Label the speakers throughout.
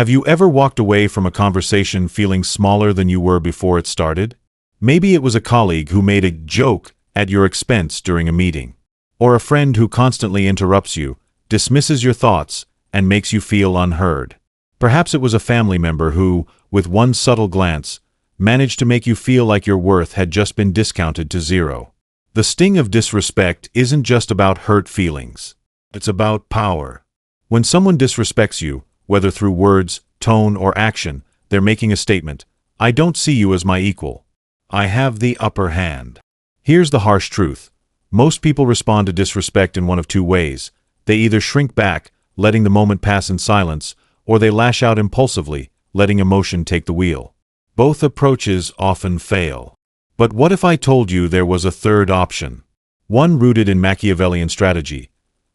Speaker 1: Have you ever walked away from a conversation feeling smaller than you were before it started? Maybe it was a colleague who made a joke at your expense during a meeting, or a friend who constantly interrupts you, dismisses your thoughts, and makes you feel unheard. Perhaps it was a family member who, with one subtle glance, managed to make you feel like your worth had just been discounted to zero. The sting of disrespect isn't just about hurt feelings. It's about power. When someone disrespects you, whether through words, tone, or action, they're making a statement. I don't see you as my equal. I have the upper hand. Here's the harsh truth. Most people respond to disrespect in one of two ways. They either shrink back, letting the moment pass in silence, or they lash out impulsively, letting emotion take the wheel. Both approaches often fail. But what if I told you there was a third option? One rooted in Machiavellian strategy,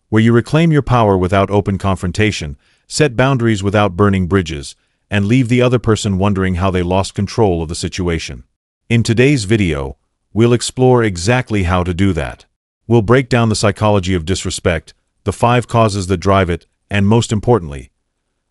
Speaker 1: where you reclaim your power without open confrontation, set boundaries without burning bridges, and leave the other person wondering how they lost control of the situation. In today's video, we'll explore exactly how to do that. We'll break down the psychology of disrespect, the 5 causes that drive it, and most importantly,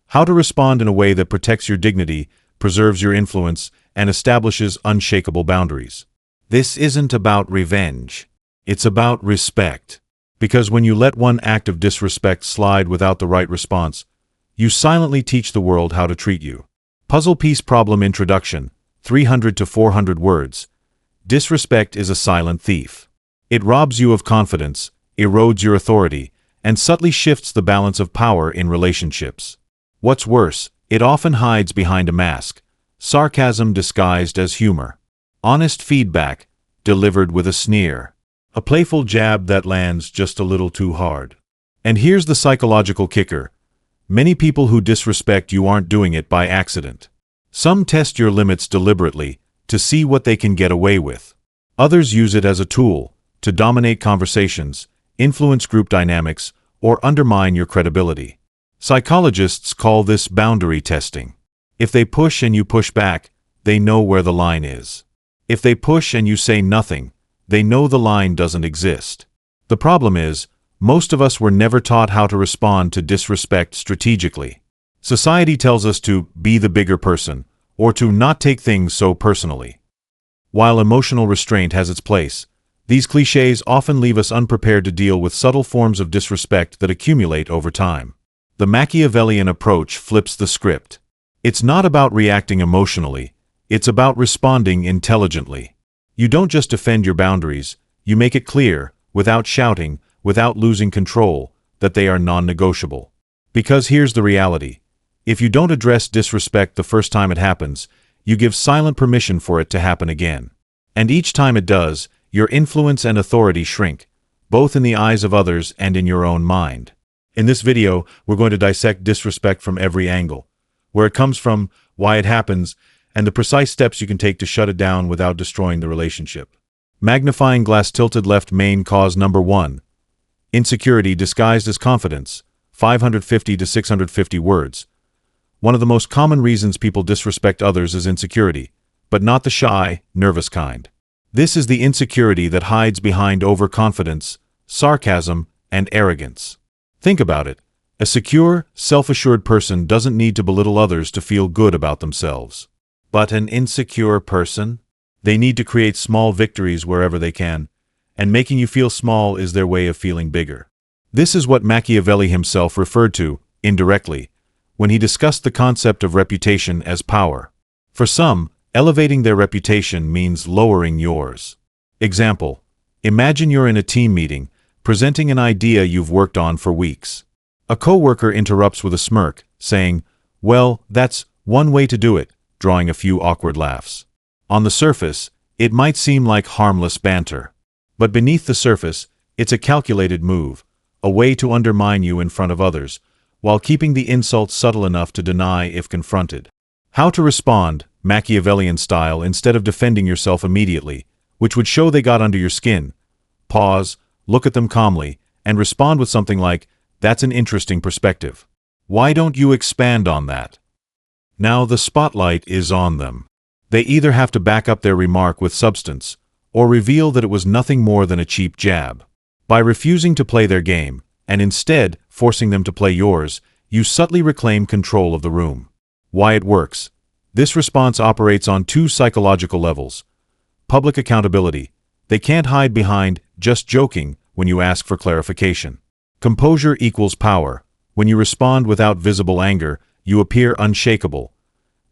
Speaker 1: how to respond in a way that protects your dignity, preserves your influence, and establishes unshakable boundaries. This isn't about revenge. It's about respect. Because when you let one act of disrespect slide without the right response, you silently teach the world how to treat you. Puzzle piece problem introduction, 300 to 400 words. Disrespect is a silent thief. It robs you of confidence, erodes your authority, and subtly shifts the balance of power in relationships. What's worse, it often hides behind a mask, sarcasm disguised as humor, honest feedback delivered with a sneer, a playful jab that lands just a little too hard. And here's the psychological kicker. Many people who disrespect you aren't doing it by accident. Some test your limits deliberately to see what they can get away with. Others use it as a tool to dominate conversations, influence group dynamics, or undermine your credibility. Psychologists call this boundary testing. If they push and you push back, they know where the line is. If they push and you say nothing, they know the line doesn't exist. The problem is, most of us were never taught how to respond to disrespect strategically. Society tells us to be the bigger person, or to not take things so personally. While emotional restraint has its place, these cliches often leave us unprepared to deal with subtle forms of disrespect that accumulate over time. The Machiavellian approach flips the script. It's not about reacting emotionally, it's about responding intelligently. You don't just defend your boundaries, you make it clear, without shouting, without losing control, that they are non-negotiable. Because here's the reality. If you don't address disrespect the first time it happens, you give silent permission for it to happen again. And each time it does, your influence and authority shrink, both in the eyes of others and in your own mind. In this video, we're going to dissect disrespect from every angle, where it comes from, why it happens, and the precise steps you can take to shut it down without destroying the relationship. Magnifying glass tilted left. Main cause number 1. Insecurity disguised as confidence, 550 to 650 words. One of the most common reasons people disrespect others is insecurity, but not the shy, nervous kind. This is the insecurity that hides behind overconfidence, sarcasm, and arrogance. Think about it. A secure, self-assured person doesn't need to belittle others to feel good about themselves. But an insecure person? They need to create small victories wherever they can, and making you feel small is their way of feeling bigger. This is what Machiavelli himself referred to, indirectly, when he discussed the concept of reputation as power. For some, elevating their reputation means lowering yours. Example: imagine you're in a team meeting, presenting an idea you've worked on for weeks. A coworker interrupts with a smirk, saying, "Well, that's one way to do it," drawing a few awkward laughs. On the surface, it might seem like harmless banter. But beneath the surface, it's a calculated move, a way to undermine you in front of others, while keeping the insult subtle enough to deny if confronted. How to respond, Machiavellian style, instead of defending yourself immediately, which would show they got under your skin. Pause, look at them calmly, and respond with something like, "That's an interesting perspective. Why don't you expand on that?" Now the spotlight is on them. They either have to back up their remark with substance, or reveal that it was nothing more than a cheap jab. By refusing to play their game, and instead forcing them to play yours, you subtly reclaim control of the room. Why it works. This response operates on two psychological levels. Public accountability. They can't hide behind "just joking" when you ask for clarification. Composure equals power. When you respond without visible anger, you appear unshakable,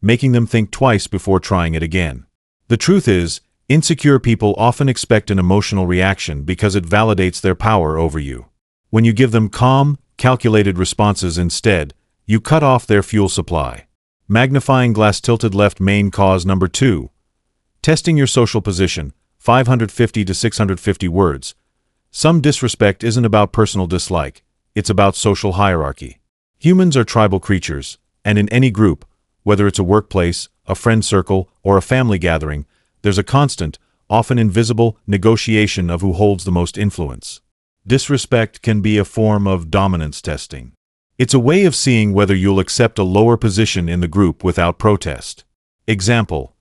Speaker 1: making them think twice before trying it again. The truth is, insecure people often expect an emotional reaction because it validates their power over you. When you give them calm, calculated responses instead, you cut off their fuel supply. Magnifying glass tilted left main cause number 2. Testing your social position, 550 to 650 words. Some disrespect isn't about personal dislike, it's about social hierarchy. Humans are tribal creatures, and in any group, whether it's a workplace, a friend circle, or a family gathering, there's a constant, often invisible, negotiation of who holds the most influence. Disrespect can be a form of dominance testing. It's a way of seeing whether you'll accept a lower position in the group without protest. Example: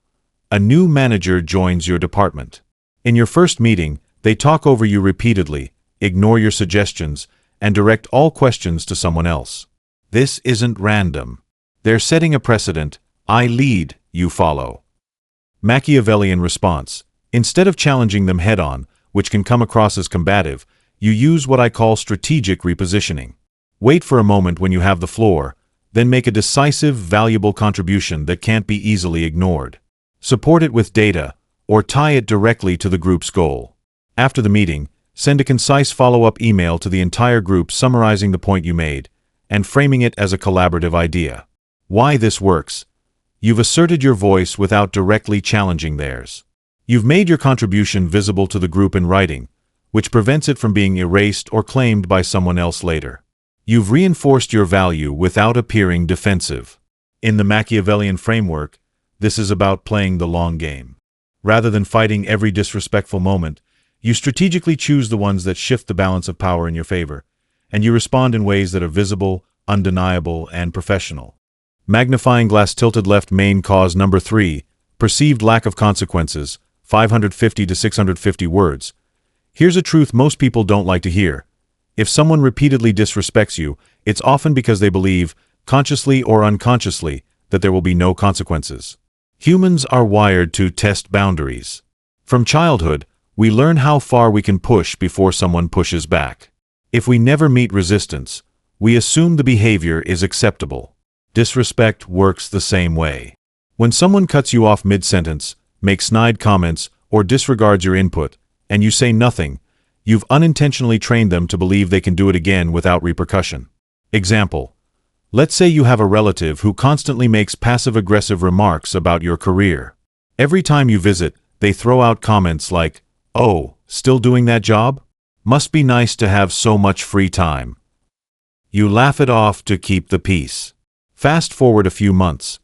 Speaker 1: a new manager joins your department. In your first meeting, they talk over you repeatedly, ignore your suggestions, and direct all questions to someone else. This isn't random. They're setting a precedent. I lead, you follow. Machiavellian response. Instead of challenging them head-on, which can come across as combative, you use what I call strategic repositioning. Wait for a moment when you have the floor, then make a decisive, valuable contribution that can't be easily ignored. Support it with data, or tie it directly to the group's goal. After the meeting, send a concise follow-up email to the entire group summarizing the point you made, and framing it as a collaborative idea. Why this works. You've asserted your voice without directly challenging theirs. You've made your contribution visible to the group in writing, which prevents it from being erased or claimed by someone else later. You've reinforced your value without appearing defensive. In the Machiavellian framework, this is about playing the long game. Rather than fighting every disrespectful moment, you strategically choose the ones that shift the balance of power in your favor, and you respond in ways that are visible, undeniable, and professional. Magnifying glass tilted left main cause number 3, perceived lack of consequences, 550 to 650 words. Here's a truth most people don't like to hear. If someone repeatedly disrespects you, it's often because they believe, consciously or unconsciously, that there will be no consequences. Humans are wired to test boundaries. From childhood, we learn how far we can push before someone pushes back. If we never meet resistance, we assume the behavior is acceptable. Disrespect works the same way. When someone cuts you off mid-sentence, makes snide comments, or disregards your input, and you say nothing, you've unintentionally trained them to believe they can do it again without repercussion. Example: let's say you have a relative who constantly makes passive-aggressive remarks about your career. Every time you visit, they throw out comments like, "Oh, still doing that job? Must be nice to have so much free time." You laugh it off to keep the peace. Fast forward a few months.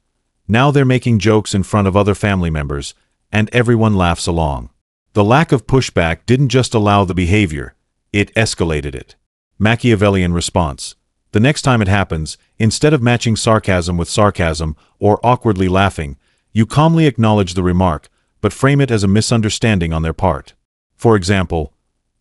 Speaker 1: Now they're making jokes in front of other family members, and everyone laughs along. The lack of pushback didn't just allow the behavior, it escalated it. Machiavellian response. The next time it happens, instead of matching sarcasm with sarcasm or awkwardly laughing, you calmly acknowledge the remark, but frame it as a misunderstanding on their part. For example,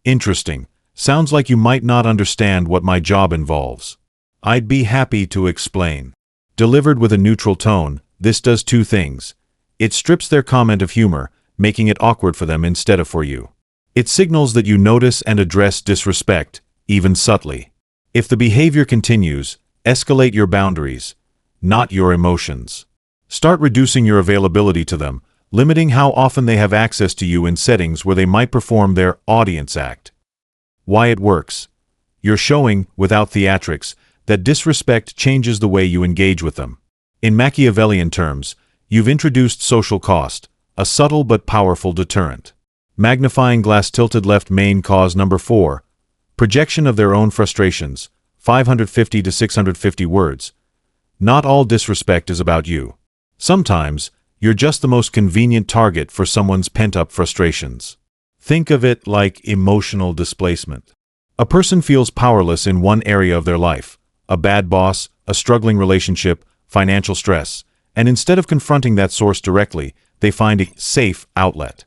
Speaker 1: "Interesting. Sounds like you might not understand what my job involves. I'd be happy to explain." Delivered with a neutral tone, this does two things. It strips their comment of humor, making it awkward for them instead of for you. It signals that you notice and address disrespect, even subtly. If the behavior continues, escalate your boundaries, not your emotions. Start reducing your availability to them, limiting how often they have access to you in settings where they might perform their audience act. Why it works. You're showing, without theatrics, that disrespect changes the way you engage with them. In Machiavellian terms, you've introduced social cost, a subtle but powerful deterrent. Magnifying glass tilted left main cause number 4. Projection of their own frustrations, 550 to 650 words. Not all disrespect is about you. Sometimes, you're just the most convenient target for someone's pent-up frustrations. Think of it like emotional displacement. A person feels powerless in one area of their life, a bad boss, a struggling relationship, financial stress, and instead of confronting that source directly, they find a safe outlet.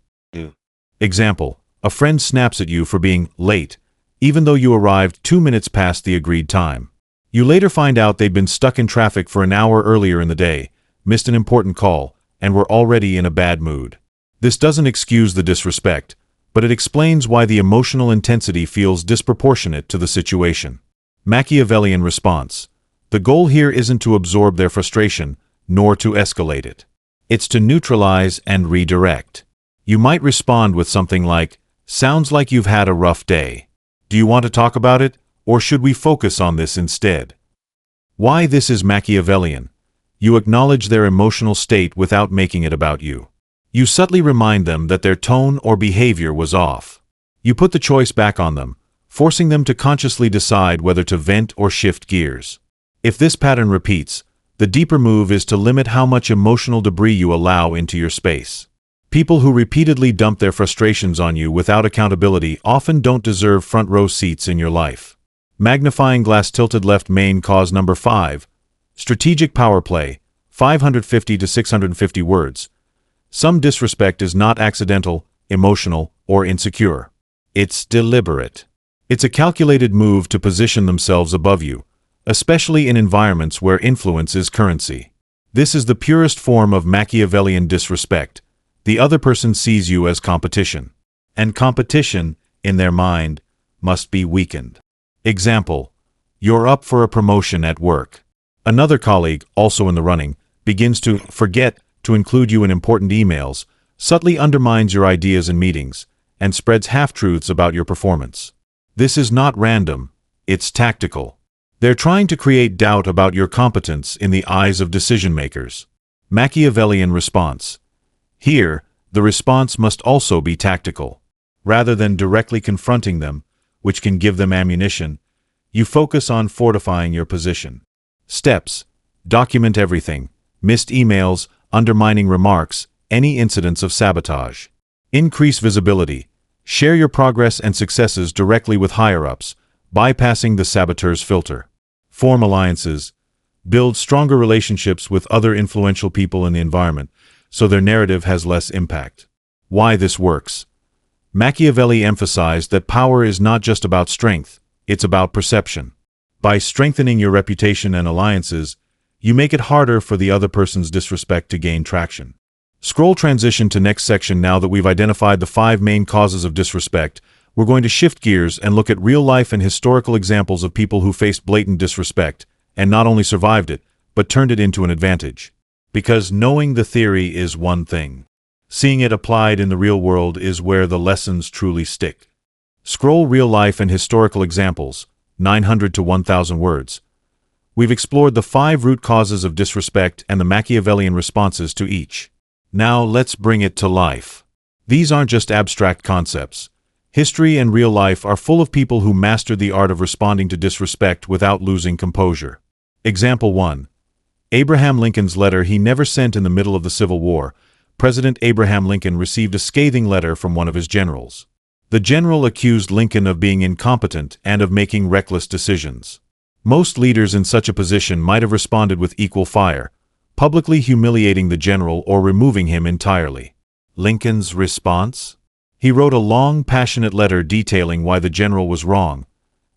Speaker 1: Example: a friend snaps at you for being late, even though you arrived 2 minutes past the agreed time. You later find out they'd been stuck in traffic for an hour earlier in the day, missed an important call, and were already in a bad mood. This doesn't excuse the disrespect, but it explains why the emotional intensity feels disproportionate to the situation. Machiavellian response. The goal here isn't to absorb their frustration, nor to escalate it. It's to neutralize and redirect. You might respond with something like, "Sounds like you've had a rough day. Do you want to talk about it, or should we focus on this instead?" Why this is Machiavellian. You acknowledge their emotional state without making it about you. You subtly remind them that their tone or behavior was off. You put the choice back on them, forcing them to consciously decide whether to vent or shift gears. If this pattern repeats, the deeper move is to limit how much emotional debris you allow into your space. People who repeatedly dump their frustrations on you without accountability often don't deserve front row seats in your life. Magnifying glass tilted left. Main cause number 5. Strategic power play, 550 to 650 words. Some disrespect is not accidental, emotional, or insecure. It's deliberate. It's a calculated move to position themselves above you, especially in environments where influence is currency. This is the purest form of Machiavellian disrespect. The other person sees you as competition. And competition, in their mind, must be weakened. Example: you're up for a promotion at work. Another colleague, also in the running, begins to forget to include you in important emails, subtly undermines your ideas in meetings, and spreads half-truths about your performance. This is not random, it's tactical. They're trying to create doubt about your competence in the eyes of decision-makers. Machiavellian response. Here, the response must also be tactical. Rather than directly confronting them, which can give them ammunition, you focus on fortifying your position. Steps: document everything, missed emails, undermining remarks, any incidents of sabotage. Increase visibility. Share your progress and successes directly with higher-ups, bypassing the saboteur's filter. Form alliances. Build stronger relationships with other influential people in the environment, so their narrative has less impact. Why this works. Machiavelli emphasized that power is not just about strength, it's about perception. By strengthening your reputation and alliances, you make it harder for the other person's disrespect to gain traction. Scroll transition to next section. Now that we've identified the 5 main causes of disrespect, we're going to shift gears and look at real-life and historical examples of people who faced blatant disrespect, and not only survived it, but turned it into an advantage. Because knowing the theory is one thing. Seeing it applied in the real world is where the lessons truly stick. Scroll real-life and historical examples, 900 to 1,000 words. We've explored the 5 root causes of disrespect and the Machiavellian responses to each. Now let's bring it to life. These aren't just abstract concepts. History and real life are full of people who mastered the art of responding to disrespect without losing composure. Example 1. Abraham Lincoln's letter he never sent. In the middle of the Civil War, President Abraham Lincoln received a scathing letter from one of his generals. The general accused Lincoln of being incompetent and of making reckless decisions. Most leaders in such a position might have responded with equal fire, publicly humiliating the general or removing him entirely. Lincoln's response? He wrote a long, passionate letter detailing why the general was wrong,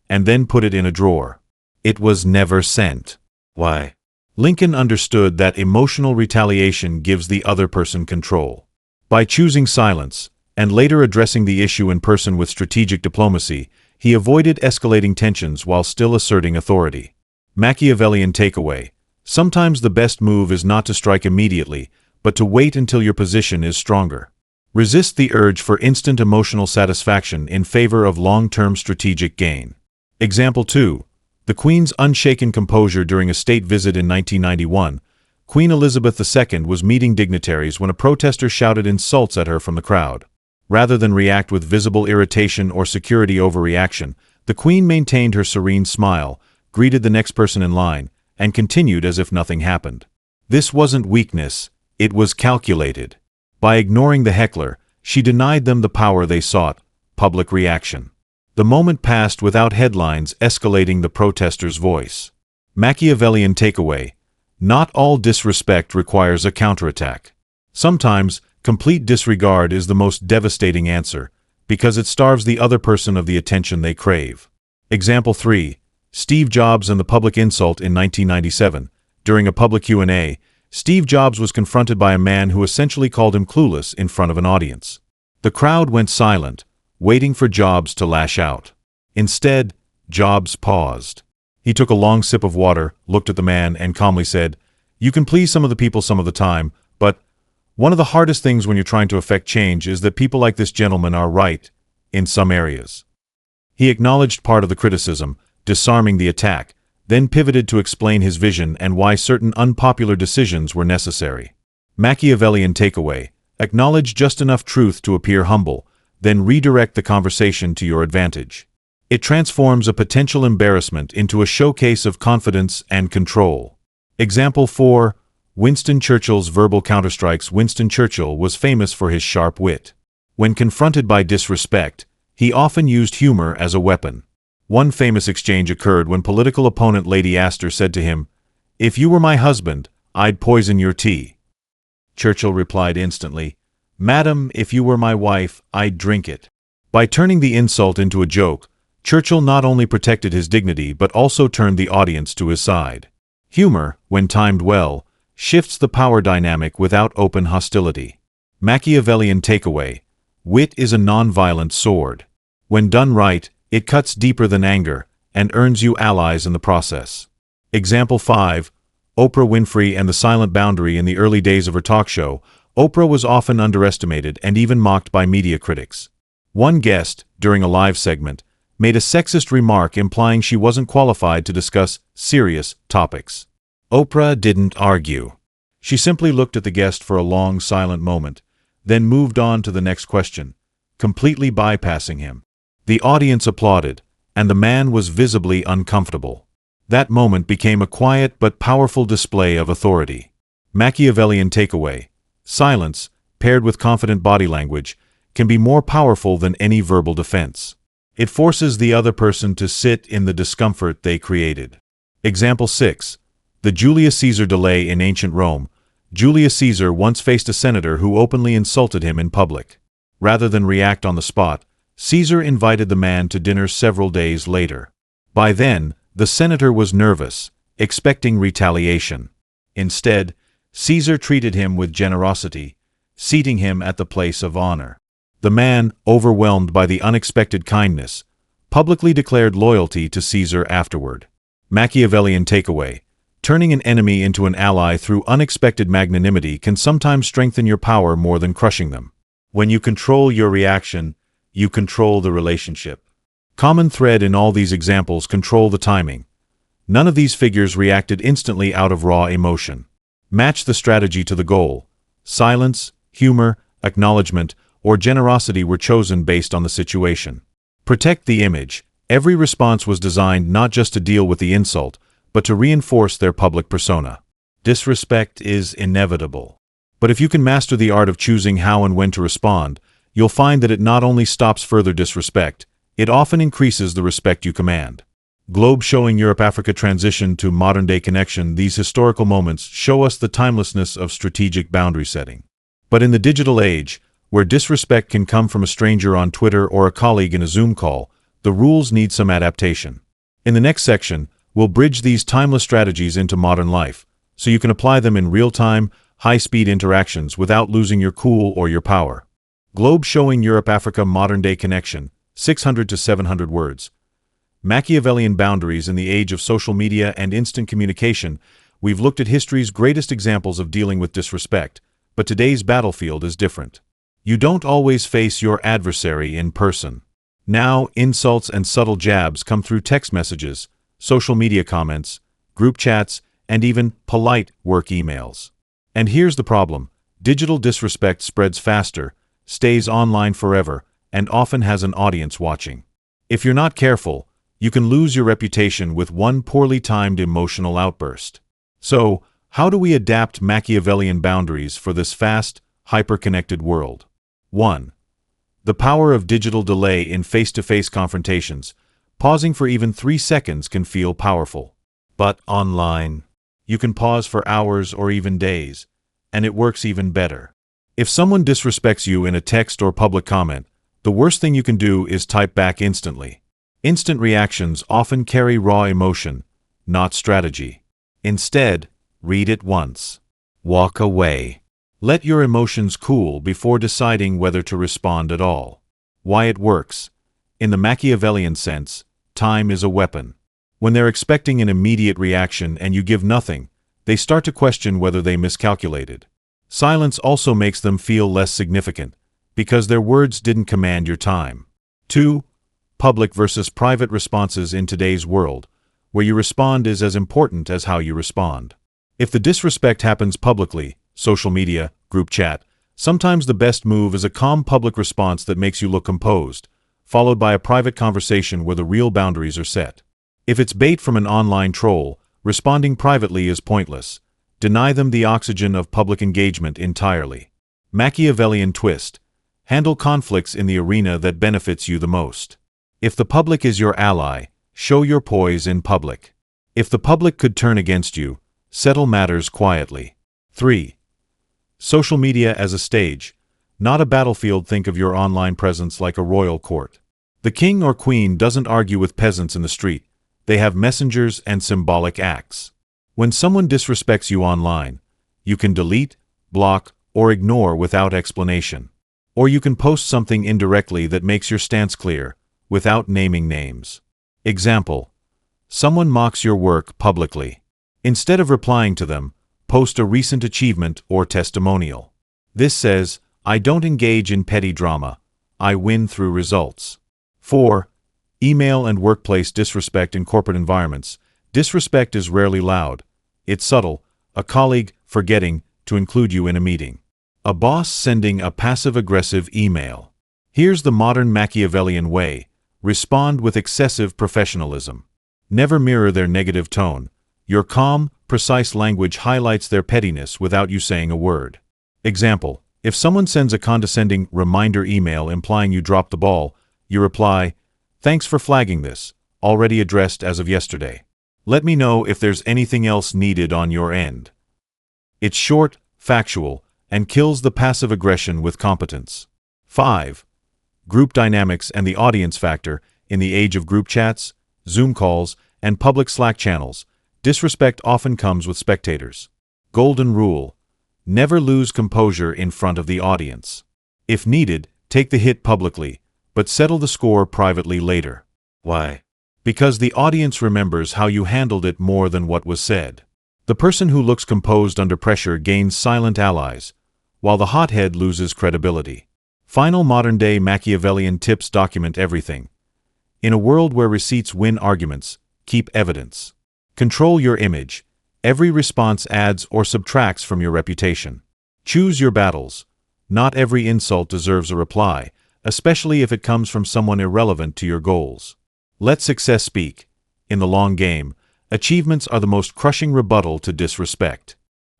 Speaker 1: and then put it in a drawer. It was never sent. Why? Lincoln understood that emotional retaliation gives the other person control. By choosing silence, and later addressing the issue in person with strategic diplomacy, he avoided escalating tensions while still asserting authority. Machiavellian takeaway. Sometimes the best move is not to strike immediately, but to wait until your position is stronger. Resist the urge for instant emotional satisfaction in favor of long-term strategic gain. Example 2. The Queen's unshaken composure during a state visit in 1991. Queen Elizabeth II was meeting dignitaries when a protester shouted insults at her from the crowd. Rather than react with visible irritation or security overreaction, the Queen maintained her serene smile, greeted the next person in line, and continued as if nothing happened. This wasn't weakness, it was calculated. By ignoring the heckler, she denied them the power they sought, public reaction. The moment passed without headlines escalating the protester's voice. Machiavellian takeaway. Not all disrespect requires a counterattack. Sometimes, complete disregard is the most devastating answer, because it starves the other person of the attention they crave. Example 3. Steve Jobs and the public insult in 1997. During a public Q&A, Steve Jobs was confronted by a man who essentially called him clueless in front of an audience. The crowd went silent, waiting for Jobs to lash out. Instead, Jobs paused. He took a long sip of water, looked at the man, and calmly said, "You can please some of the people some of the time, but one of the hardest things when you're trying to affect change is that people like this gentleman are right in some areas." He acknowledged part of the criticism, disarming the attack, then pivoted to explain his vision and why certain unpopular decisions were necessary. Machiavellian takeaway: acknowledge just enough truth to appear humble, then redirect the conversation to your advantage. It transforms a potential embarrassment into a showcase of confidence and control. Example 4. Winston Churchill's verbal counterstrikes. Winston Churchill was famous for his sharp wit. When confronted by disrespect, he often used humor as a weapon. One famous exchange occurred when political opponent Lady Astor said to him, "If you were my husband, I'd poison your tea." Churchill replied instantly, "Madam, if you were my wife, I'd drink it." By turning the insult into a joke, Churchill not only protected his dignity but also turned the audience to his side. Humor, when timed well, shifts the power dynamic without open hostility. Machiavellian takeaway: wit is a non-violent sword. When done right, it cuts deeper than anger and earns you allies in the process. Example 5. Oprah Winfrey and the silent boundary. In the early days of her talk show, Oprah was often underestimated and even mocked by media critics. One guest, during a live segment, made a sexist remark implying she wasn't qualified to discuss serious topics. Oprah didn't argue. She simply looked at the guest for a long, silent moment, then moved on to the next question, completely bypassing him. The audience applauded, and the man was visibly uncomfortable. That moment became a quiet but powerful display of authority. Machiavellian takeaway: silence, paired with confident body language, can be more powerful than any verbal defense. It forces the other person to sit in the discomfort they created. Example 6. The Julius Caesar delay. In ancient Rome, Julius Caesar once faced a senator who openly insulted him in public. Rather than react on the spot, Caesar invited the man to dinner several days later. By then, the senator was nervous, expecting retaliation. Instead, Caesar treated him with generosity, seating him at the place of honor. The man, overwhelmed by the unexpected kindness, publicly declared loyalty to Caesar afterward. Machiavellian takeaway: turning an enemy into an ally through unexpected magnanimity can sometimes strengthen your power more than crushing them. When you control your reaction, you control the relationship. Common thread in all these examples: control the timing. None of these figures reacted instantly out of raw emotion. Match the strategy to the goal. Silence, humor, acknowledgement, or generosity were chosen based on the situation. Protect the image. Every response was designed not just to deal with the insult, but to reinforce their public persona. Disrespect is inevitable. But if you can master the art of choosing how and when to respond, you'll find that it not only stops further disrespect, it often increases the respect you command. Globe showing Europe-Africa transition to modern-day connection. These historical moments show us the timelessness of strategic boundary setting. But in the digital age, where disrespect can come from a stranger on Twitter or a colleague in a Zoom call, the rules need some adaptation. In the next section, we'll bridge these timeless strategies into modern life, so you can apply them in real-time, high-speed interactions without losing your cool or your power. Globe showing Europe-Africa modern-day connection, 600 to 700 words. Machiavellian boundaries. In the age of social media and instant communication, we've looked at history's greatest examples of dealing with disrespect, but today's battlefield is different. You don't always face your adversary in person. Now, insults and subtle jabs come through text messages, social media comments, group chats, and even polite work emails. And here's the problem: digital disrespect spreads faster, stays online forever, and often has an audience watching. If you're not careful, you can lose your reputation with one poorly timed emotional outburst. So, how do we adapt Machiavellian boundaries for this fast, hyper-connected world? 1. The power of digital delay. In face-to-face confrontations, pausing for even 3 seconds can feel powerful. But online, you can pause for hours or even days, and it works even better. If someone disrespects you in a text or public comment, the worst thing you can do is type back instantly. Instant reactions often carry raw emotion, not strategy. Instead, read it once. Walk away. Let your emotions cool before deciding whether to respond at all. Why it works. In the Machiavellian sense, time is a weapon. When they're expecting an immediate reaction and you give nothing, they start to question whether they miscalculated. Silence also makes them feel less significant, because their words didn't command your time. 2. Public versus private responses in today's world, where you respond is as important as how you respond. If the disrespect happens publicly, social media, group chat, sometimes the best move is a calm public response that makes you look composed, followed by a private conversation where the real boundaries are set. If it's bait from an online troll, responding privately is pointless. Deny them the oxygen of public engagement entirely. Machiavellian twist. Handle conflicts in the arena that benefits you the most. If the public is your ally, show your poise in public. If the public could turn against you, settle matters quietly. 3. Social media as a stage, not a battlefield. Think of your online presence like a royal court. The king or queen doesn't argue with peasants in the street. They have messengers and symbolic acts. When someone disrespects you online, you can delete, block, or ignore without explanation. Or you can post something indirectly that makes your stance clear, without naming names. Example: someone mocks your work publicly. Instead of replying to them, post a recent achievement or testimonial. This says, I don't engage in petty drama. I win through results. 4. Email and workplace disrespect in corporate environments. Disrespect is rarely loud. It's subtle, a colleague forgetting to include you in a meeting. A boss sending a passive-aggressive email. Here's the modern Machiavellian way. Respond with excessive professionalism. Never mirror their negative tone. Your calm, precise language highlights their pettiness without you saying a word. Example: if someone sends a condescending reminder email implying you dropped the ball, you reply, "Thanks for flagging this, already addressed as of yesterday. Let me know if there's anything else needed on your end." It's short, factual, and kills the passive aggression with competence. 5. Group dynamics and the audience factor. In the age of group chats, Zoom calls, and public Slack channels, disrespect often comes with spectators. Golden rule: never lose composure in front of the audience. If needed, take the hit publicly, but settle the score privately later. Why? Because the audience remembers how you handled it more than what was said. The person who looks composed under pressure gains silent allies, while the hothead loses credibility. Final modern-day Machiavellian tips: document everything. In a world where receipts win arguments, keep evidence. Control your image. Every response adds or subtracts from your reputation. Choose your battles. Not every insult deserves a reply, especially if it comes from someone irrelevant to your goals. Let success speak. In the long game, achievements are the most crushing rebuttal to disrespect.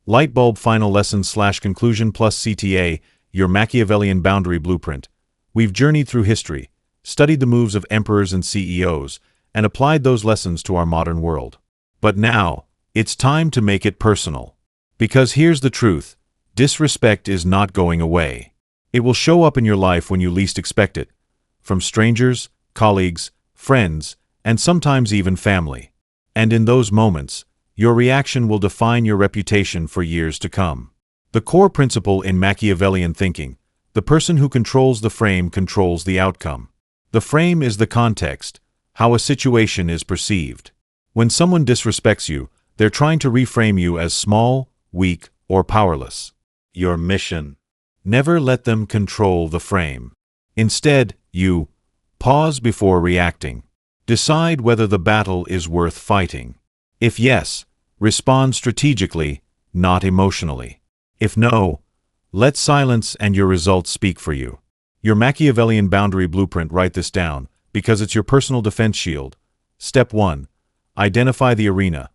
Speaker 1: Lightbulb final lesson/conclusion plus CTA, your Machiavellian boundary blueprint. We've journeyed through history, studied the moves of emperors and CEOs, and applied those lessons to our modern world. But now, it's time to make it personal. Because here's the truth: disrespect is not going away. It will show up in your life when you least expect it, from strangers, colleagues, friends, and sometimes even family. And in those moments, your reaction will define your reputation for years to come. The core principle in Machiavellian thinking: the person who controls the frame controls the outcome. The frame is the context, how a situation is perceived. When someone disrespects you, they're trying to reframe you as small, weak, or powerless. Your mission: never let them control the frame. Instead, you pause before reacting. Decide whether the battle is worth fighting. If yes, respond strategically, not emotionally. If no, let silence and your results speak for you. Your Machiavellian boundary blueprint. Write this down, because it's your personal defense shield. Step 1. Identify the arena.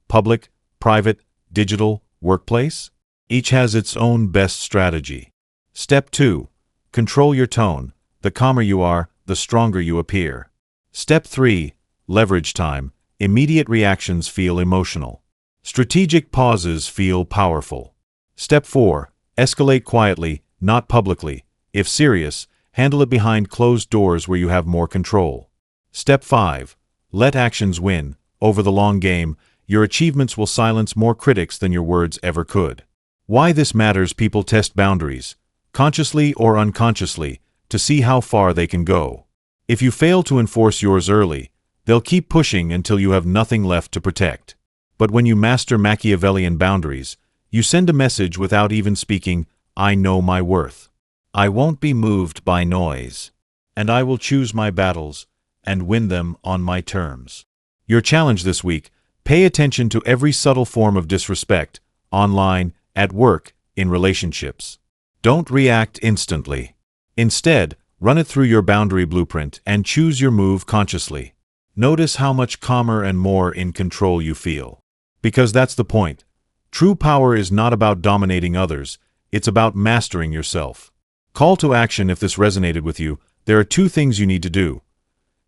Speaker 1: Public, private, digital, workplace? Each has its own best strategy. Step 2. Control your tone. The calmer you are, the stronger you appear. Step 3. Leverage time. Immediate reactions feel emotional. Strategic pauses feel powerful. Step 4. Escalate quietly, not publicly. If serious, handle it behind closed doors where you have more control. Step 5. Let actions win. Over the long game, your achievements will silence more critics than your words ever could. Why this matters: people test boundaries, consciously or unconsciously, to see how far they can go. If you fail to enforce yours early, they'll keep pushing until you have nothing left to protect. But when you master Machiavellian boundaries, you send a message without even speaking: I know my worth. I won't be moved by noise. And I will choose my battles and win them on my terms. Your challenge this week: pay attention to every subtle form of disrespect, online, at work, in relationships. Don't react instantly. Instead, run it through your boundary blueprint and choose your move consciously. Notice how much calmer and more in control you feel. Because that's the point. True power is not about dominating others, it's about mastering yourself. Call to action: if this resonated with you, there are 2 things you need to do.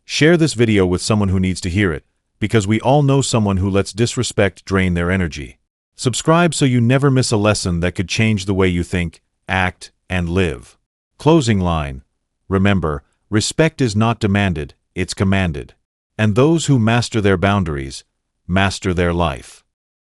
Speaker 1: Share this video with someone who needs to hear it, because we all know someone who lets disrespect drain their energy. Subscribe so you never miss a lesson that could change the way you think, act, and live. Closing line: remember, respect is not demanded, it's commanded. And those who master their boundaries, master their life.